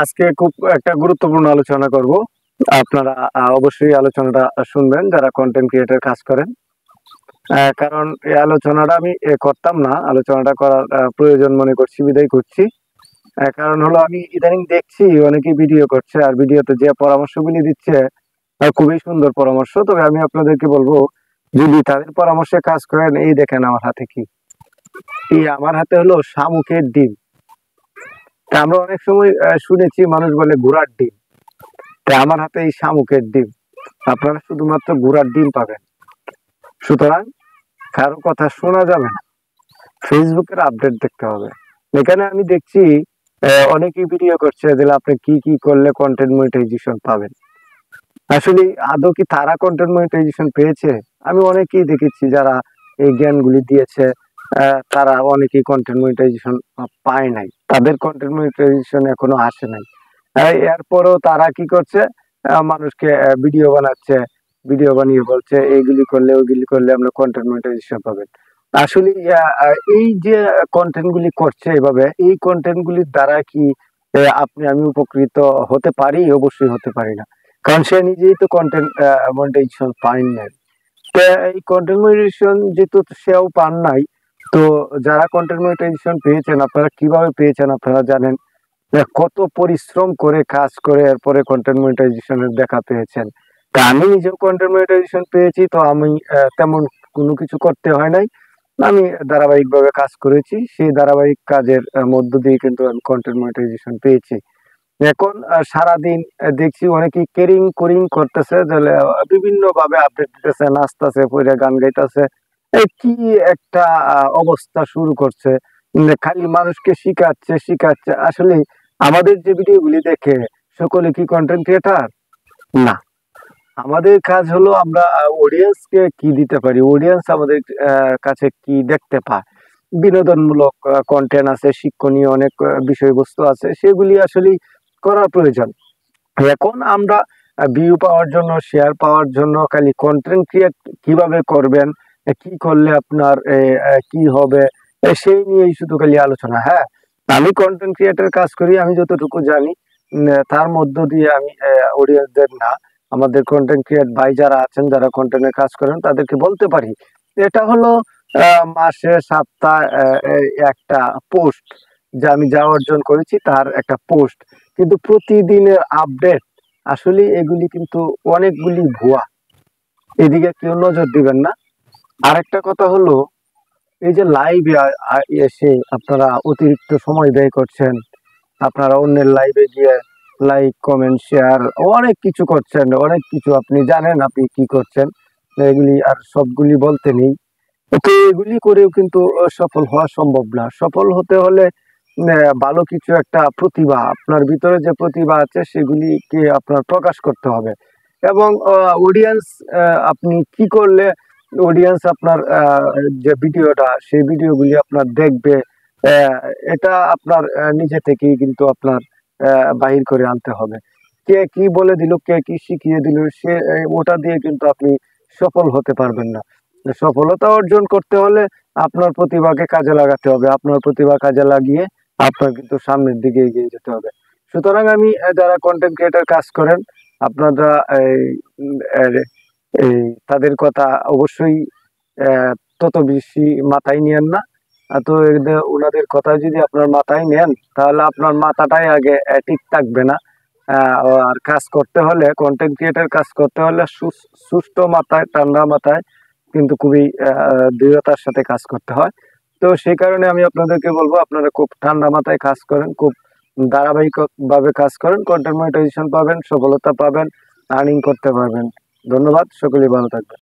আজকে খুব একটা গুরুত্বপূর্ণ আলোচনা করব। আপনারা অবশ্যই আলোচনাটা শুনবেন যারা কন্টেন্ট ক্রিয়েটর কাজ করেন। কারণ এই আলোচনাটা আমি করতাম না। আলোচনাটা করার প্রয়োজন মনে করছি বিধায় করছি। কারণ হলো আমি ইদানিং দেখছি অনেকেই ভিডিও করছে আর ভিডিওতে যে পরামর্শগুলি দিচ্ছে খুবই সুন্দর পরামর্শ। তবে আমি আপনাদেরকে বলবো যদি তাদের পরামর্শে কাজ করেন, এই দেখেন আমার হাতে কি। আমার হাতে হলো শামুকের ডিম। তা আমরা অনেক সময় শুনেছি মানুষ বলে ঘোড়ার ডিম। তা আমার হাতে এই শামুকের ডিম। আপনারা শুধুমাত্র ঘোড়ার ডিম পাবেন। সুতরাং কারো কথা শোনা যাবে না, ফেসবুকের আপডেট দেখতে হবে। এখানে আমি দেখছি অনেকেই ভিডিও করছে যে আপনি কি কি করলে কন্টেন্ট মনিটাইজেশন পাবেন। আসলে আদৌ কি তারা কন্টেন্ট মনিটাইজেশন পেয়েছে? আমি অনেকেই দেখেছি যারা এই জ্ঞানগুলি দিয়েছে, তারা অনেকেই কন্টেন্ট মনিটাইজেশন পায় নাই, তাদের কন্টেন্ট মনিটাইজেশন এখনো আসে নাই। এরপরও তারা কি করছে, মানুষকে ভিডিও বানাচ্ছে, ভিডিও বানিয়ে বলছে এইগুলি করলে ওইগুলি করলে আমরা কন্টেন্ট মনিটাইজেশন পাবেন। আসলে এই যে কন্টেন্ট গুলি করছে এভাবে, এই কন্টেন্ট গুলির দ্বারা কি আপনি আমি উপকৃত হতে পারি? অবশ্যই হতে পারি না, কারণ সে নিজেই তো কন্টেন্ট মনিটাইজেশন পান নাই। তো এই কন্টেন্ট মনিটাইজেশন যেহেতু সেও পান নাই, তো যারা কন্টেন্ট মনিটাইজেশন পেয়েছেন আপনারা কিভাবে পেয়েছেন আপনারা জানেন। কত পরিশ্রম করে কাজ করে এরপরে কন্টেন্ট মনিটাইজেশনের দেখা পেয়েছেন। তা আমি নিজেও কন্টেন্ট মনিটাইজেশন পেয়েছি, তো আমি তেমন কোনো কিছু করতে হয় নাই। আমি ধারাবাহিকভাবে কাজ করেছি। সেই ধারাবাহিক কাজের মধ্য দিয়ে কিন্তু আমি কন্টেন্ট মনিটাইজেশন পেয়েছি। এখন সারাদিন দেখছি অনেকেই কেরিং করিং করতেছে, তাহলে বিভিন্ন ভাবে আপডেট দিতেছে, নাচতেছে, পইরা গান গাইতেছে। কি একটা অবস্থা শুরু করছে। খালি মানুষকে শিখাচ্ছে শিখাচ্ছে। আসলে আমাদের যে ভিডিওগুলি দেখে সকলে কি কন্টেন্ট ক্রিয়েটার? না। আমাদের কাজ হলো আমরা অডিয়েন্সকে কি দিতে পারি, অডিয়েন্স আমাদের কাছে কি দেখতে পায়। বিনোদনমূলক কন্টেন্ট আছে, শিক্ষণীয় অনেক বিষয়বস্তু আছে, সেগুলি আসলে করার প্রয়োজন। এখন আমরা ভিউ পাওয়ার জন্য, শেয়ার পাওয়ার জন্য খালি কন্টেন্ট ক্রিয়েট কিভাবে করবেন, কি করলে আপনার কি হবে, সেই নিয়েই শুধু খালি আলোচনা। হ্যাঁ, আমি কন্টেন্ট ক্রিয়েটর কাজ করি, আমি যতটুকু জানি তার মধ্য দিয়ে আমি অডিয়েন্সদের না, আমাদের কন্টেন্ট ক্রিয়েট ভাই যারা আছেন, যারা কন্টেন্টের কাজ করেন তাদেরকে বলতে পারি এটা হলো মাসে সপ্তাহে একটা পোস্ট, যা আমি যা অর্জন করেছি তার একটা পোস্ট। কিন্তু প্রতিদিনের আপডেট আসলে এগুলি কিন্তু অনেকগুলি ভুয়া। এদিকে কেউ নজর দিবেন না। আরেকটা কথা হলো এই যে লাইভে এসে আপনারা অতিরিক্ত সময় ব্যয় করছেন, আপনারা অন্যের লাইভে গিয়ে লাইক কমেন্ট শেয়ার অনেক কিছু করছেন, অনেক কিছু আপনি জানেন আপনি কি করছেন, এগুলি আর সবগুলি বলতে নেই। তো এগুলি করেও কিন্তু সফল হওয়া সম্ভব না। সফল হতে হলে ভালো কিছু একটা প্রতিভা, আপনার ভিতরে যে প্রতিভা আছে সেগুলিকে আপনার প্রকাশ করতে হবে। এবং অডিয়েন্স, আপনি কি করলে অডিয়েন্স আপনার যে ভিডিওটা সেই ভিডিওগুলি আপনার দেখবে, এটা আপনার নিজে থেকেই কিন্তু আপনার বাহির করে আনতে হবে। কে কি বলে দিল, কে কি শিখিয়ে দিল, সে ওটা দিয়ে কিন্তু আপনি সফল হতে পারবেন না। সফলতা অর্জন করতে হলে আপনার প্রতিভাকে কাজে লাগাতে হবে, আপনার প্রতিভা কাজে লাগিয়ে আপনার কিন্তু সামনের দিকে এগিয়ে যেতে হবে। সুতরাং আমি যারা কন্টেন্ট ক্রিয়েটর কাজ করেন আপনারা এই উম, এর, এই তাদের কথা অবশ্যই তত বেশি মাথায় নিয়েন না। তো ওনাদের কথা যদি আপনার মাথায় নেন তাহলে আপনার মাথাটাই আগে ঠিক থাকবে না। আর কাজ করতে হলে, কন্টেন্ট ক্রিয়েটর কাজ করতে হলে সুস্থ মাথায়, ঠান্ডা মাথায় কিন্তু খুবই দৃঢ়তার সাথে কাজ করতে হয়। তো সেই কারণে আমি আপনাদেরকে বলবো আপনারা খুব ঠান্ডা মাথায় কাজ করেন, খুব ধারাবাহিক ভাবে কাজ করেন, কন্টেন্ট মনিটাইজেশন পাবেন, সফলতা পাবেন, আর্নিং করতে পারবেন। ধন্যবাদ, সকলেই ভালো থাকবেন।